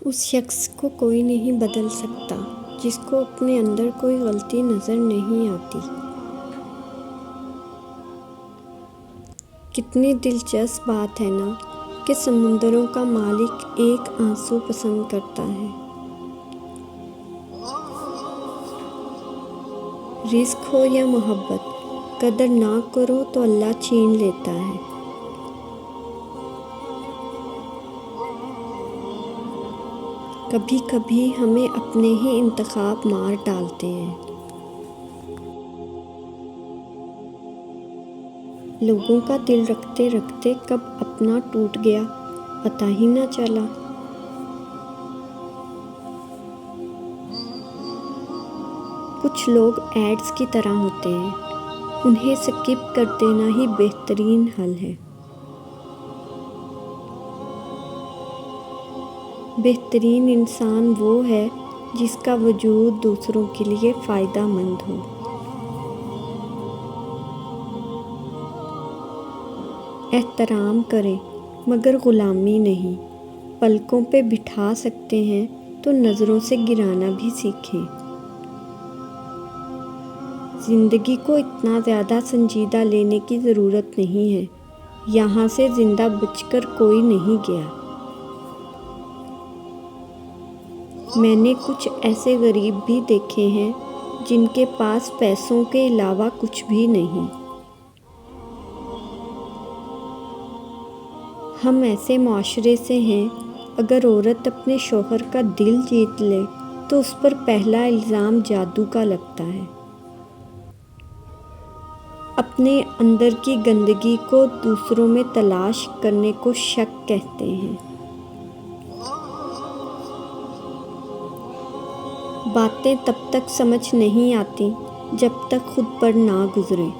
اس شخص کو کوئی نہیں بدل سکتا جس کو اپنے اندر کوئی غلطی نظر نہیں آتی۔ کتنی دلچسپ بات ہے نا کہ سمندروں کا مالک ایک آنسو پسند کرتا ہے۔ رزق ہو یا محبت، قدر نہ کرو تو اللہ چھین لیتا ہے۔ کبھی کبھی ہمیں اپنے ہی انتخاب مار ڈالتے ہیں۔ لوگوں کا دل رکھتے رکھتے کب اپنا ٹوٹ گیا پتہ ہی نہ چلا۔ کچھ لوگ ایڈز کی طرح ہوتے ہیں، انہیں سکپ کر دینا ہی بہترین حل ہے۔ بہترین انسان وہ ہے جس کا وجود دوسروں کے لیے فائدہ مند ہو۔ احترام کریں مگر غلامی نہیں۔ پلکوں پہ بٹھا سکتے ہیں تو نظروں سے گرانا بھی سیکھیں۔ زندگی کو اتنا زیادہ سنجیدہ لینے کی ضرورت نہیں ہے، یہاں سے زندہ بچ کر کوئی نہیں گیا۔ میں نے کچھ ایسے غریب بھی دیکھے ہیں جن کے پاس پیسوں کے علاوہ کچھ بھی نہیں۔ ہم ایسے معاشرے سے ہیں، اگر عورت اپنے شوہر کا دل جیت لے تو اس پر پہلا الزام جادو کا لگتا ہے۔ اپنے اندر کی گندگی کو دوسروں میں تلاش کرنے کو شک کہتے ہیں۔ باتیں تب تک سمجھ نہیں آتی جب تک خود پر نہ گزریں۔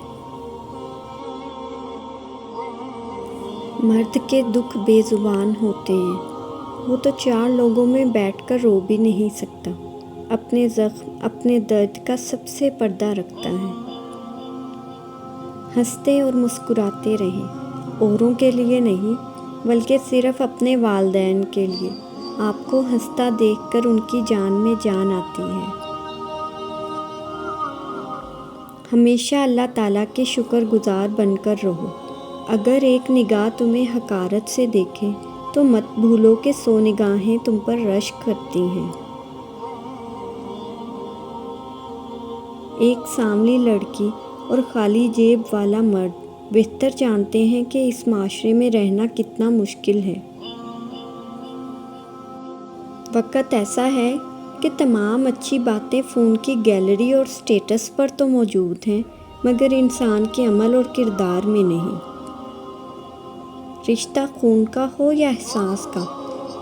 مرد کے دکھ بے زبان ہوتے ہیں، وہ تو چار لوگوں میں بیٹھ کر رو بھی نہیں سکتا، اپنے زخم اپنے درد کا سب سے پردہ رکھتا ہے۔ ہنستے اور مسکراتے رہیں، اوروں کے لیے نہیں بلکہ صرف اپنے والدین کے لیے۔ آپ کو ہنستا دیکھ کر ان کی جان میں جان آتی ہے۔ ہمیشہ اللہ تعالیٰ کے شکر گزار بن کر رہو۔ اگر ایک نگاہ تمہیں حقارت سے دیکھے تو مت بھولو کہ 100 نگاہیں تم پر رشک کرتی ہیں۔ ایک سانولی لڑکی اور خالی جیب والا مرد بہتر جانتے ہیں کہ اس معاشرے میں رہنا کتنا مشکل ہے۔ وقت ایسا ہے کہ تمام اچھی باتیں فون کی گیلری اور سٹیٹس پر تو موجود ہیں، مگر انسان کے عمل اور کردار میں نہیں۔ رشتہ خون کا ہو یا احساس کا،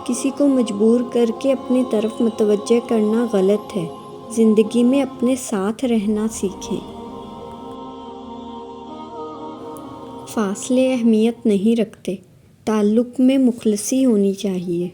کسی کو مجبور کر کے اپنی طرف متوجہ کرنا غلط ہے۔ زندگی میں اپنے ساتھ رہنا سیکھیں۔ فاصلے اہمیت نہیں رکھتے، تعلق میں مخلصی ہونی چاہیے۔